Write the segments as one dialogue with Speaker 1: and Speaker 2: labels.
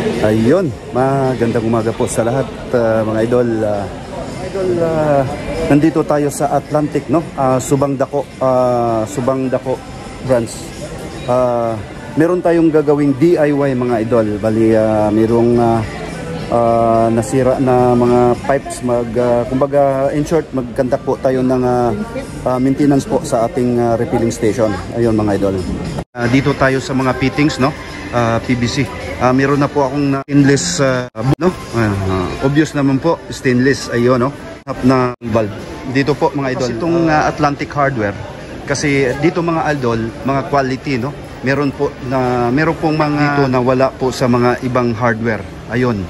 Speaker 1: Ayun, magandang umaga po sa lahat, mga idol. Nandito tayo sa Atlantic, no? Subang Dako branch. Meron tayong gagawing DIY, mga idol. Bali, merong nasira na mga pipes. Kumbaga, in short, magkandak po tayo ng maintenance po sa ating refilling station. Ayun, mga idol. Dito tayo sa mga fittings, no? PVC. Meron na po akong stainless, no? Obvious naman po, stainless. Ayun, no? Na valve. Dito po, mga idol. Itong Atlantic Hardware. Kasi dito, mga idol, mga quality, no? Meron pong mga dito na wala po sa mga ibang hardware. Ayun.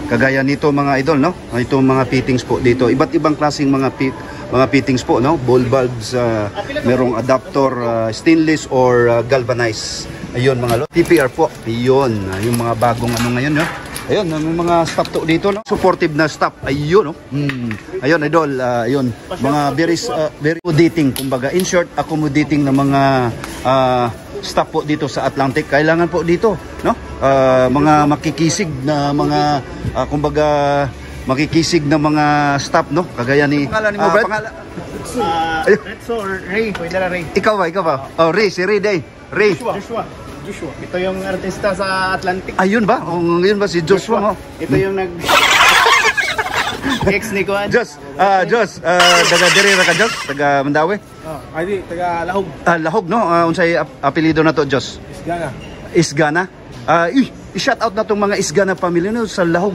Speaker 1: Kagaya nito, mga idol, no? Ito mga fittings po dito. Iba't ibang klaseng mga fittings po, no? Ball valves, merong adapter, stainless or galvanized. Ayun, mga TPR po. Ayun, yung mga bagong ano ngayon, no? Ayun, may mga stop to dito, no? Supportive na stop. Ayun, no? Ayun, idol, ayun. Mga very accommodating, kumbaga, in short, accommodating na mga stop po dito sa Atlantic. Kailangan po dito, no? Mga makikisig na mga, kumbaga, makikisig na mga stop, no? Kagaya ni pangalan mo, Brad?
Speaker 2: Retso or Ray, pwede na Ray.
Speaker 1: Ikaw ba? Oh, Ray, si Ray day. Ray.
Speaker 2: Joshua. Ito yung artista sa Atlantic.
Speaker 1: Ayun ba? O, ngayon ba si Joshua mo?
Speaker 2: Ito yung ex ni Kuan.
Speaker 1: Jos, taga Dirira ka, Jos? Taga Mandawi?
Speaker 2: Ay, taga Lahog.
Speaker 1: Lahog, no? Unsay apelido na to, Jos? Isgana. I-shout out na tong mga Isgana family, no? Sa Lahog,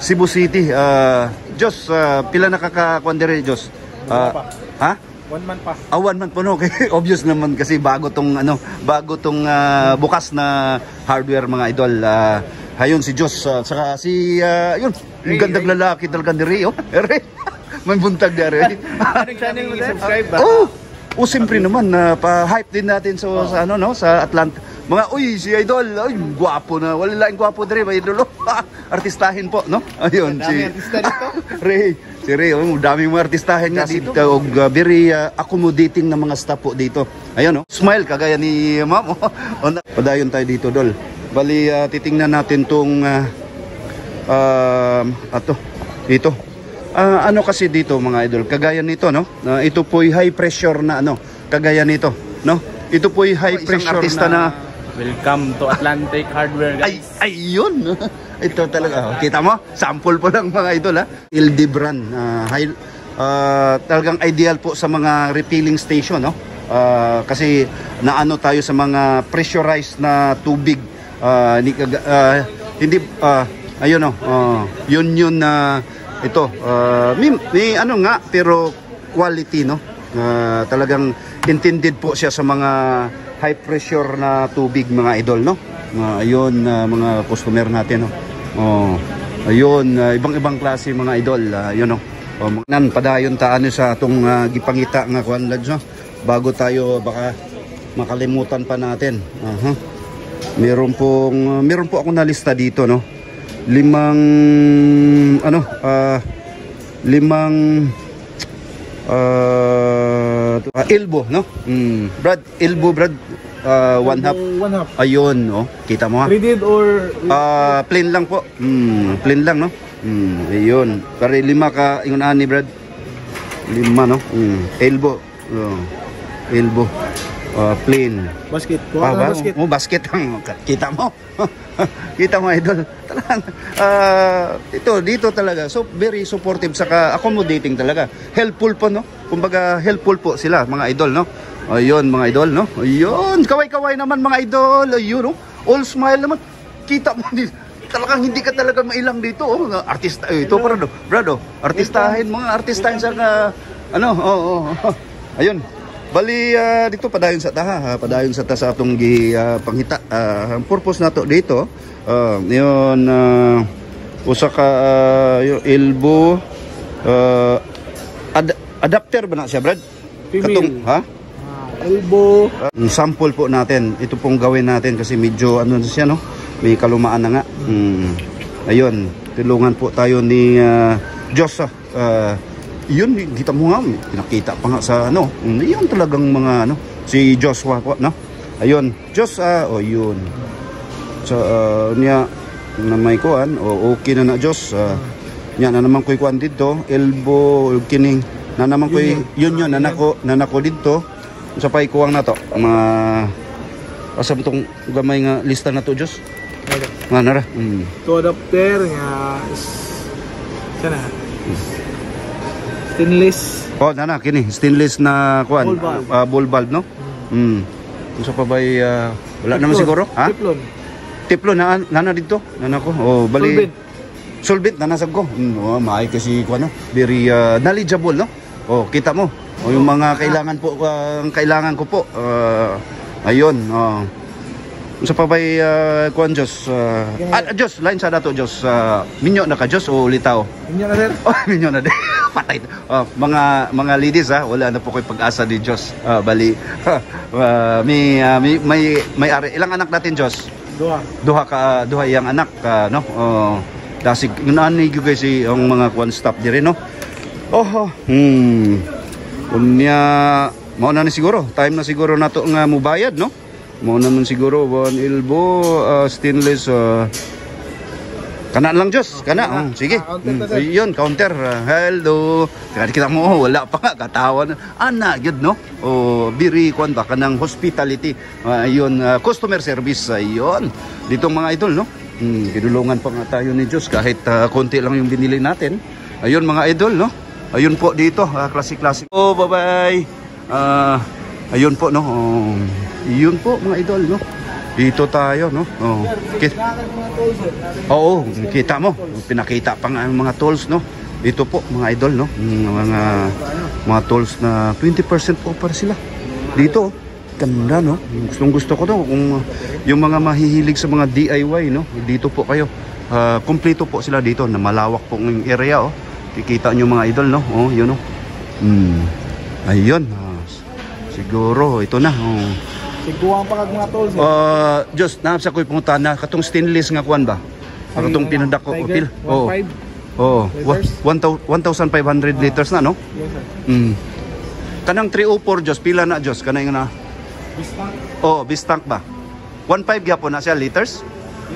Speaker 1: Cebu City. Jos, pila nakakakuan dire, Jos? Ha?
Speaker 2: 1 month pa.
Speaker 1: 1 month po, no? Okay. Obvious naman kasi bago tong bukas na hardware, mga idol. Ayun si Jos, saka si yun, yung gandang lalaki talaga ni Ray, oh. Ray. May buntag na Ray.
Speaker 2: Anong channel mo, subscribe ba?
Speaker 1: Siyempre naman, pa-hype din natin sa ano, no, sa Atlanta. Mga, si idol, gwapo na. Wala lang gwapo dere, mga idol. Artistahin po, no? Ayun,
Speaker 2: dami artista dito.
Speaker 1: Ray. Si Ray, dami mga artistahin nga dito. Very accommodating na mga staff po dito. Ayun, no? Smile, kagaya ni ma'am. Padayon tayo dito, Dol. Bali, titingnan natin tong dito. Ano kasi dito, mga idol, kagaya nito, no? Ito po'y high pressure na ano, kagaya nito, no? Ito po'y high pressure artista na
Speaker 2: welcome to Atlantic Hardware, guys.
Speaker 1: Ayun. Ito talaga. Kita mo? Sample po lang, mga idol, ha? Hildebrand. Talagang ideal po sa mga refilling station, no? Kasi naano tayo sa mga pressurized na tubig. Ayun, no? Yun na ito. May ano nga, pero quality, no? Talagang intended po siya sa mga high pressure na tubig, mga idol, no? Ayun, mga customer natin, no? Ayun, ibang klase, mga idol. Ayun, no? Padayon taan sa itong gipangita nga kuan, lads, no? Bago tayo baka makalimutan pa natin. Meron po akong nalista dito, no? 5 elbow, no? Brad, elbow, Brad. 1/2. Ayun, oh. Kita mo, ha?
Speaker 2: Threaded or
Speaker 1: plain lang po. Plain lang, no? Ayun. Pare 5 ka yung ani, Brad. 5, no? Elbow. Elbow. Plain.
Speaker 2: Basket.
Speaker 1: Basket. Basket ang kita mo. Kita mo, idol. Talagang dito talaga. So very supportive, saka accommodating talaga. Helpful po, no? Kumbaga helpful po sila, mga idol, no? Ayun, mga idol, no? Ayun, kaway-kaway naman, mga idol. Ayun, no? All smile naman. Kita mo din. Talagang hindi ka talaga mailang dito, oh. Artista, ito brado. Artistahin, mga artistahin sa Ayun. Bali, dito padayon sa taha, padayon sa sa atong panghita. Ang purpose nato dito, yun, usa ka yung elbow, adapter ba na siya, Brad? Katong, ha?
Speaker 2: Elbow.
Speaker 1: Sample po natin. Ito pong gawin natin kasi medyo ano siya, no? May kalumaan na nga. Ayun, tulungan po tayo ni Jos. Yun, kita mo nga, pinakita pa nga sa ano. Yun talagang mga ano, si Joshua po, no? Ayun, Jos, yun. sa niya na may kuan o okay na Diyos. Nya na naman ko'y kuan dito, elbow kining na naman ko'y yun nanako dito. Sa pay kuwang na to mga asam tong gamay nga lista na to Diyos. Nga nara.
Speaker 2: To adapter nga sana stainless.
Speaker 1: Oh, nana kini stainless na kuan, ball valve no. Unsa pa bay wala naman siguro, ha? Tiplon na dito. Nana ko. Oh, bali. Solvent na nasag ko. Oh, maay kasi kuan no. Very knowledgeable no. Oh, kita mo. O yung mga kailangan po kailangan ko po ayun sa pa bay kuan Diyos Diyos line sa dato Diyos minyo na ka Diyos o litaw
Speaker 2: Minyo na sir.
Speaker 1: oh minyo na din patay mga ladies wala na po ko'y pag-asa ni Diyos bali may ari ilang anak natin Diyos duha yang anak no dasig nani gyud si ang mga kuan staff dire no unya mao na ni siguro time na siguro nato nga mubayad no mao naman siguro one elbow stainless kana lang Diyos kana sige yun counter hello kita mo wala pa nga katawan ana gyud no biri kwan ba kanang hospitality ayun customer service ayun ditong mga idol no kinulungan pa nga tayo ni Diyos kahit konti lang yung binili natin ayun mga idol no. Ayun po dito, classic. Oh, bye-bye. Ayun po no. Yun po mga idol no. Dito tayo no. Kita mo. Pinakita pa nga ang mga tools no. Dito po mga idol no. Mga tools na 20% offer sila. Dito ganda no. Gusto ko to kung yung mga mahihilig sa mga DIY no. Dito po kayo. Kumpleto po sila dito na malawak po ng area oh. Kikita nyo mga idol no. Yun no. Ayun. Siguro ito na.
Speaker 2: Siguang pa kag mga tools.
Speaker 1: Just naapsa ko'y pungutan na katong stainless nga kuan ba? Katong pinundak ko pil. 1,500 liters na no.
Speaker 2: Yes sir.
Speaker 1: Kanang 304 just pila na just kanay nga na.
Speaker 2: Bistank.
Speaker 1: Bistank ba? 1.5 gyapon na siya liters.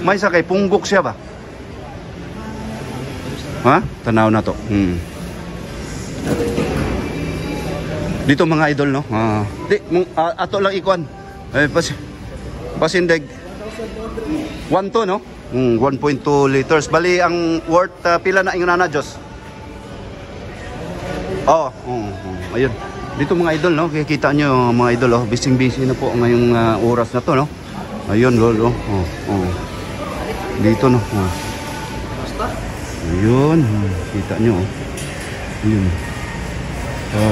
Speaker 1: May sa kay punggok siya ba? Ha? Tanaw na to. Dito mga idol no. Ato lang ikuan. Pasindig 1.2 no. 1.2 liters. Bali ang worth pila na ingon na Diyos. Ayun. Dito mga idol no. Kikita nyo mga idol busy na po ngayong oras na to no. Ayun lolo. Dito no. Ayun, kita nyo. Ayun.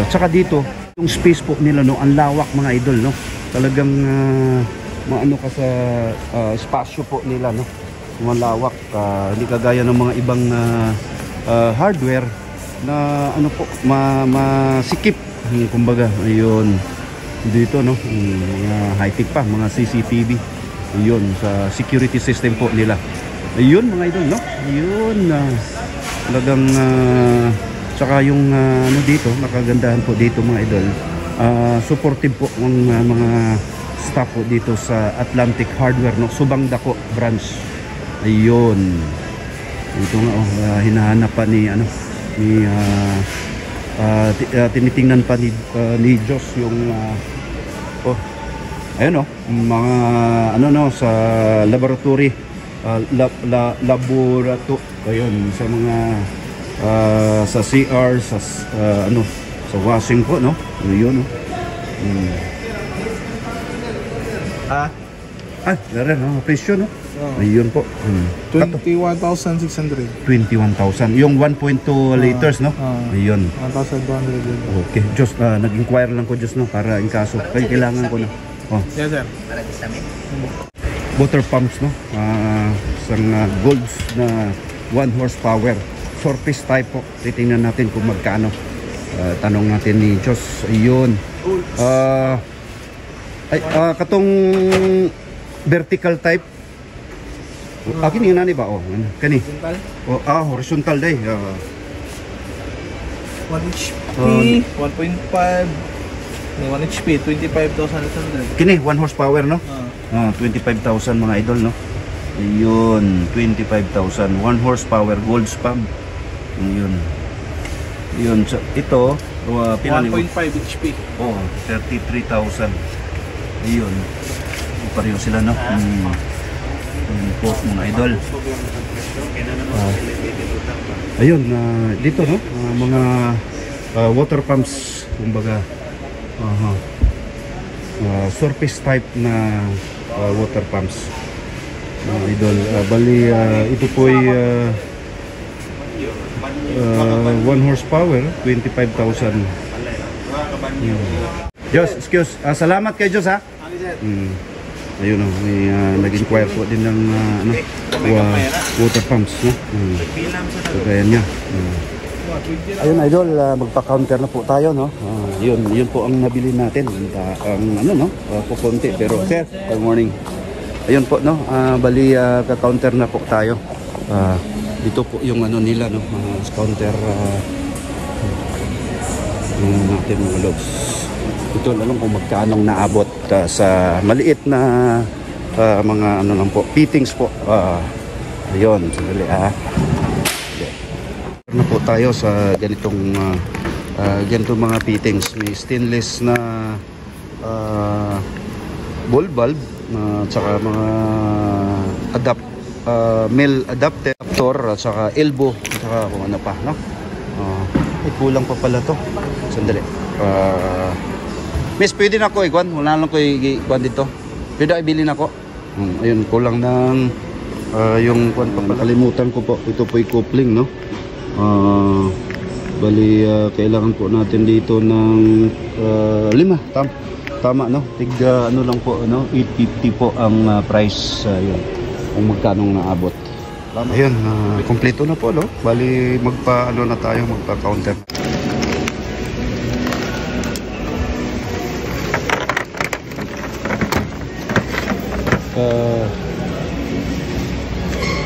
Speaker 1: Tsaka dito, yung space po nila no, ang lawak mga idol no. Talagang maano ka sa spasyo po nila no. Malawak, hindi kagaya ng mga ibang hardware na ano po, masikip. Kumbaga, ayun. Dito no, mga high-tech pa, mga CCTV. Ayun, sa security system po nila. Ayun mga idol no. Ayun talagang tsaka yung ano dito, nakagandahan po dito mga idol. Supportive po ng mga staff po dito sa Atlantic Hardware no, Subang Dako branch. Ayun. Ito nga hinahanap pa ni ano ni tinitingnan pa ni Diyos yung ayun mga ano no sa laboratory laborato ayun sa mga sa CR sa ano sa washing po no yun no. Dara no presyo no. Ayun po.
Speaker 2: 21,600.
Speaker 1: 21,000 yung 1.2 liters no. Ayun
Speaker 2: 1,200.
Speaker 1: okay just nag-inquire lang ko just no para in kaso kailangan ko no.
Speaker 2: Yes sir.
Speaker 1: Water pumps no, isang Golds na 1 horsepower surface type po. Titingnan natin kung magkano. Tanong natin ni Diyos. Ayun. Katong vertical type. Kini nga nani ba? Kani. Horizontal day.
Speaker 2: 1 HP, 1.5. 1 HP, 25,800.
Speaker 1: Kini 1 horsepower no. 25,000 mga idol no. Ayun, 25,000. 1 horsepower gold spam. Ayun. Yun, so, ito, pila
Speaker 2: 1.5 HP.
Speaker 1: Oh, 33,000. Ayun. Pareho sila, no? Po, mga idol. Ayun, dito, no? Mga water pumps, kumbaga. Surface type na water pumps. Idol, bali, ito po ay 1 horsepower, 25,000. Diyos, excuse. Salamat kay Diyos, ha? Ayun, may nag-inquire po din ng water pumps, no? Kagaya niya. Ayun, idol, magpa-counter na po tayo, no? Yun po ang nabili natin. Ang kukunti. Pero, sir, good morning. Ayun po, no? Bali, ka-counter na po tayo. Dito po yung nila, no? Counter natin mga logs. Ito na lang kung magkano naabot sa maliit na mga lang po, fittings po. Ayun, sandali na po tayo sa ganitong mga fittings. May stainless na ball bulb, tsaka mga male adapter, at saka elbow, at saka kung ano pa, no? Kulang pa pala to. Sandali. Miss, pwede na ako ikuan. Wala lang ko ikuan dito. Pwede ibilin ako. Ayun, kulang ng yung kuan pa pala. Kalimutan ko po. Ito po yung coupling, no? Bali, kailangan po natin dito ng 5. Tama, no? Tig lang po, no? 850 po ang price. Yun. Kung magkano naabot. Ayun, kompleto na po, no? Bali, na tayo, magpa-counter.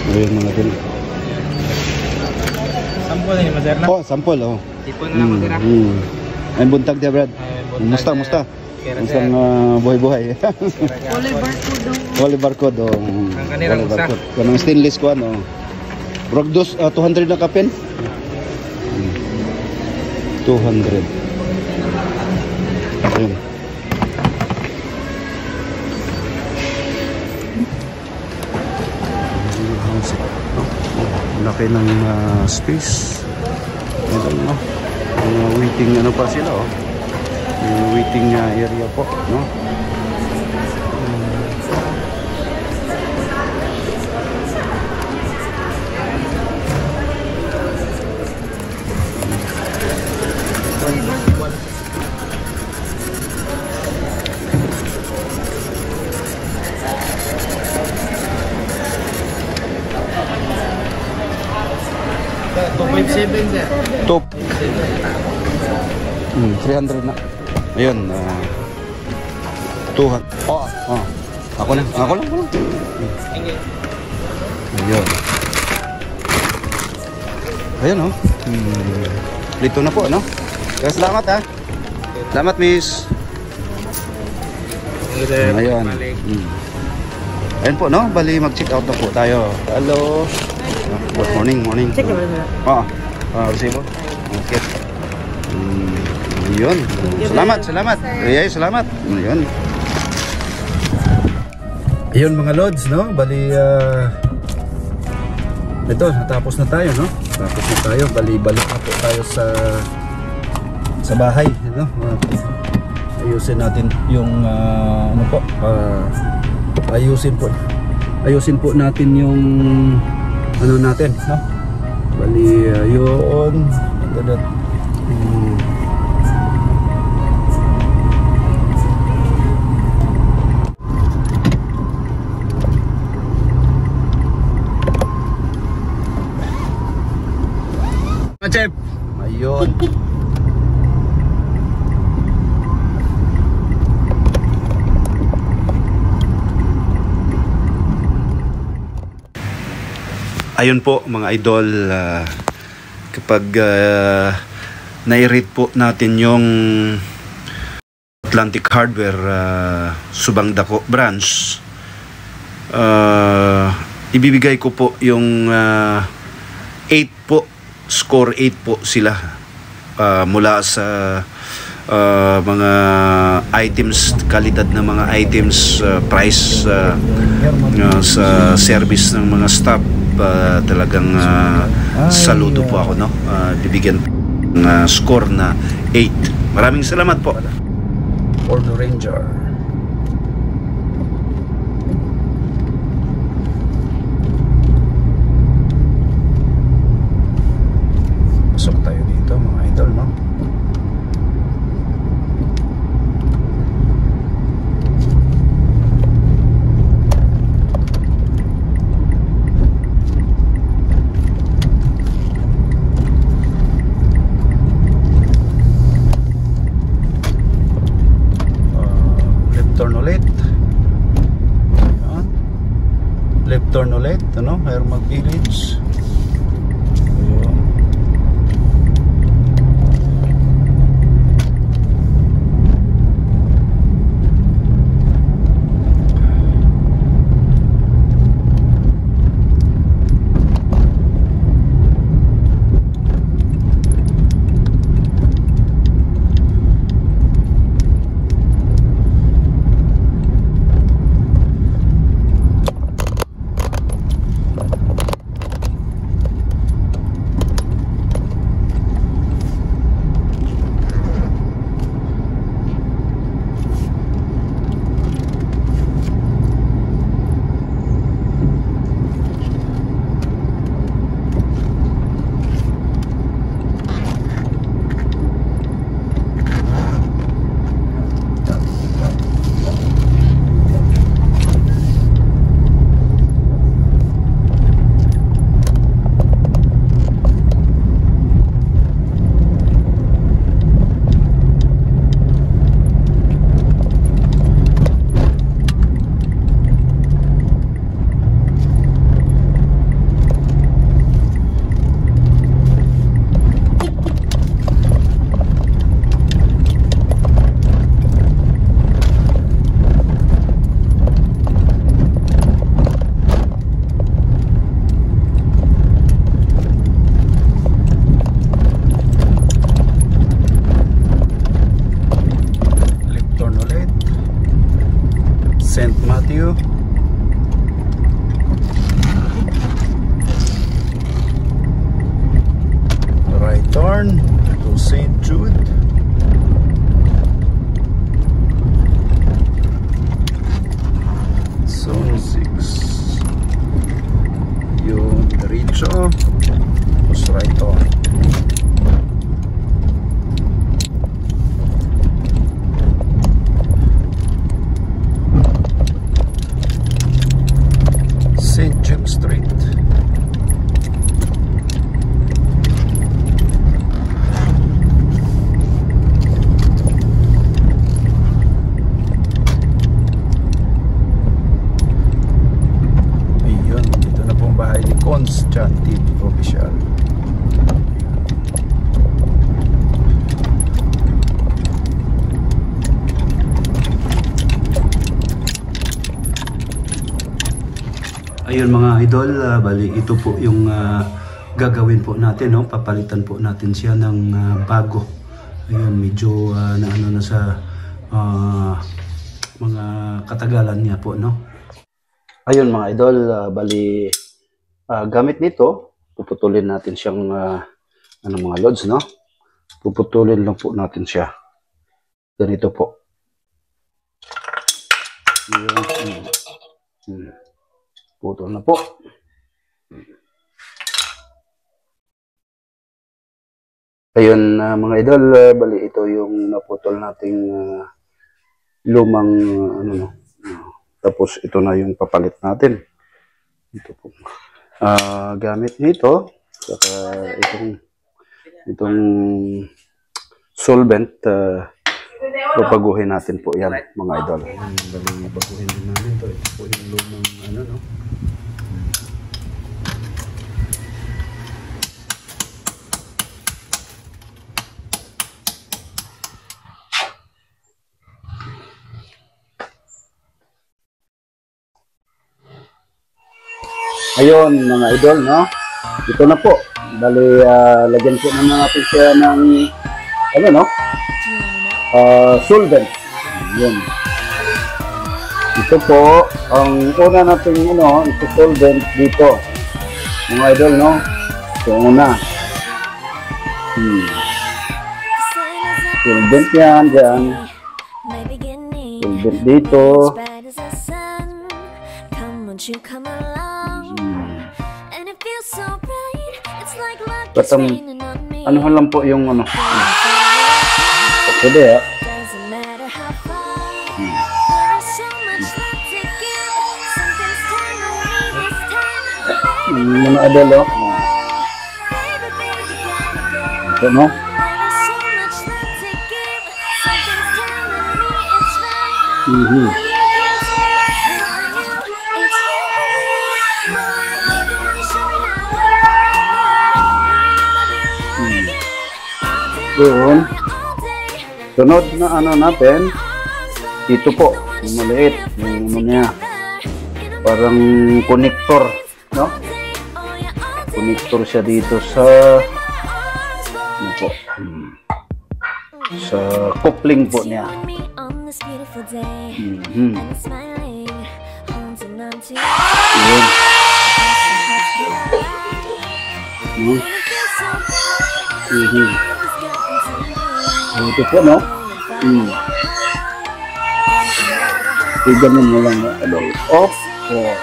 Speaker 1: Ayun mga din.
Speaker 2: Sample na yung maderna?
Speaker 1: Oh, sample, oh.
Speaker 2: Tipo na lang maderna?
Speaker 1: Ay, buntag dia, Brad. Musta? Mustang buhay-buhay.
Speaker 3: Wally barcode daw.
Speaker 1: Wally barcode, oh.
Speaker 2: Ang kanirang usa.
Speaker 1: Kanang stainless ko, ano. Brogdos, 200 na kapin? 200. Ayun. Laki ng space. Ito, no? Waiting pa sila, oh. Waiting area po, no? Top 300 na. Ayun, 200. Ako lang. Ayun. Ayun, oh. Dito na po, no? Kaya salamat, ha. Salamat, miss. Ayun. Ayun po, no? Bali, mag-check out na po tayo. Hello. Good morning.
Speaker 3: Check naman na.
Speaker 1: Resibo? Okay. Yun. Salamat. Salamat. Yun. Ayun mga lods, no? Bali, ito, natapos na tayo, no? Bali, balik na po tayo sa bahay, no? Ayusin natin yung, ayusin po natin yung, natin, no? Bali, yun. Chef. Ayun. Ayun po mga idol, kapag nai-rate po natin yung Atlantic Hardware Subang Dako branch, ibibigay ko po yung 8 po, score 8 po sila mula sa mga items, kalidad ng mga items, price sa service ng mga staff. Talagang saludo po ako, no? Bibigyan ng score na 8. Maraming salamat po. Ford Ranger. Pasok tayo dito mga idol, no? Turn ulit. Ayan. Left turn ulit, ano? Hermag Village. Ayan. St. Matthew. Right turn to St. Jude. Zone 6. Yung derecho. Tapos right turn. St. James Street. Ayun, dito na pong bahay ni Cons Chan TV Official. Ayun mga idol, bali ito po yung gagawin po natin, no? Papalitan po natin siya ng bago. Ayun, medyo naano na sa mga katagalan niya po, no? Ayun mga idol, bali gamit nito, puputulin natin siyang mga loads, no? Puputulin lang po natin siya. Ganito po. Ayun. Putol na po. Ayun mga idol, bali ito yung naputol nating lumang tapos ito na yung papalit natin. Ito po. Gamit nito saka itong solvent, papaguhin natin po yan mga idol. Bali baguhin din natin ito. Ito po yung lumang no? Ayun, mga idol, no? Ito na po. Bali, lagyan po naman natin siya ng, ano, no? Solvent. Yun. Ito po, ang una natin, ano, ito solvent dito. Mga idol, no? Ito una. Solvent yan, dyan. Solvent dito. Katang, ano lang po yung, ano. Pwede, ha? Mga idol, oh. Ito, no? Yun. Sunod na ano natin, ito po, yung maliit, yung ano niya, parang connector, no? Connector siya dito sa, ano po, sa coupling po niya. Yun. Ito po, no? Ganun mo lang, ano? Off. Oh.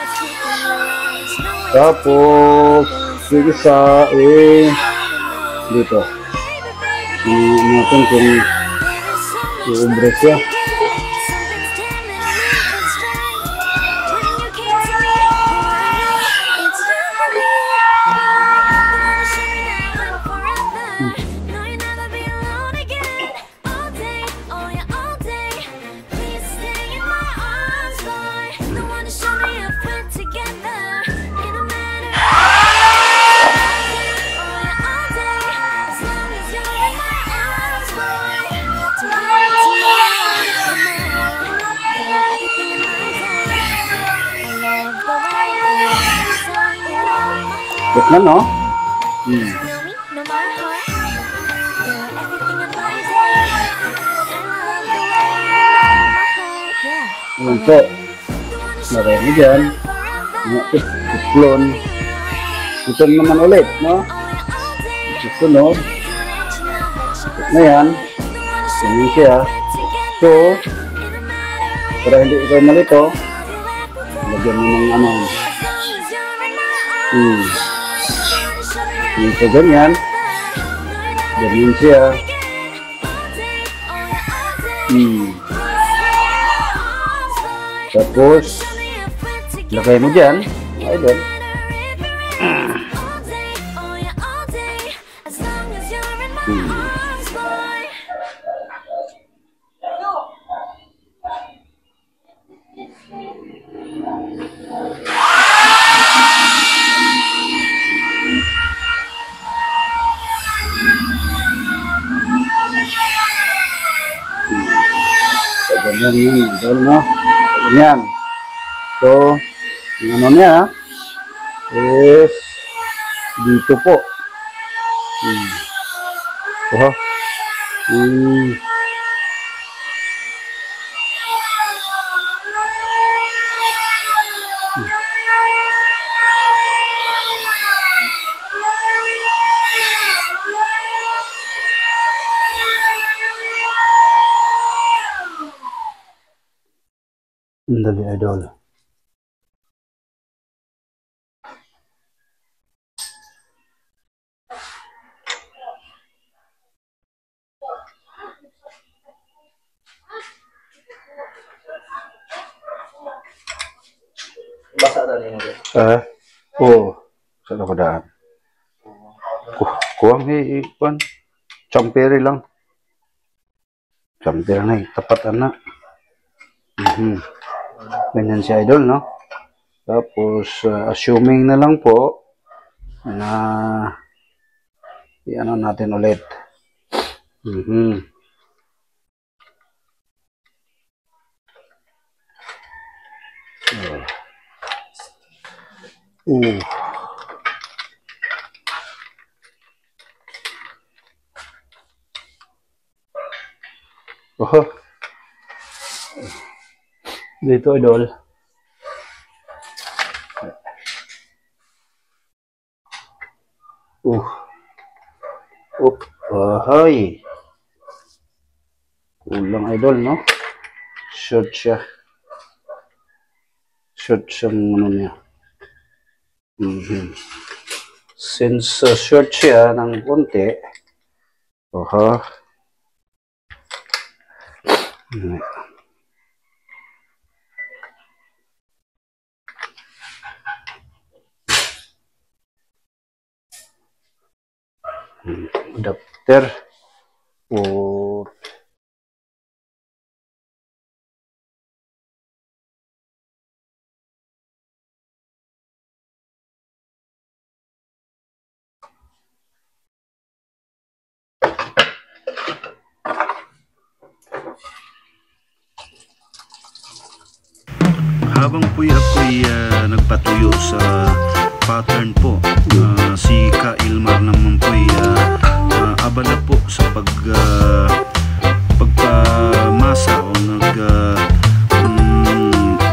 Speaker 1: Tapos, yung isa, dito. Natin kung i-umbre siya. Good na, no? Ayan po. Marami dyan. Tiplon. Ito naman ulit, no? Susunod. Na yan. Ganyan siya. So, para hindi ikaw malito, lagyan mo ng ano. Ito ganyan. Ganyan siya. Tapos, lagay mo dyan. Ayun. Ganyan yun. Ganyan, no? Ganyan. So, yung ano niya is dito po. So, dali idol.
Speaker 2: Basa na rin yun.
Speaker 1: Saan ako daan? Kuwang kuwan. Champere lang. Champere na tapat na. Ganyan si idol, no? Tapos, assuming na lang po na i-ano natin ulit.
Speaker 4: Oho. Dito, idol. Ahay. Kulang, idol, no? Short siya. Short siyang ano niya. Since short siya ng konti, adapter.
Speaker 1: Habang po ako'y nagpatuyo sa pattern po, si Ka Ilmar naman po'y abala po sa pagpamasa o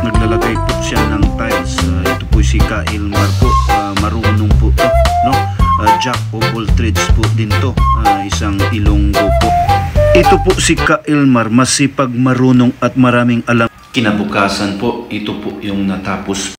Speaker 1: naglalagay po siya ng tiles. Ito po si Ka Ilmar po, marunong po to, no? Jack of all trades po din to, isang Ilonggo po. Ito po si Ka Ilmar, masipag, marunong at maraming alam. Kinabukasan po, ito po yung natapos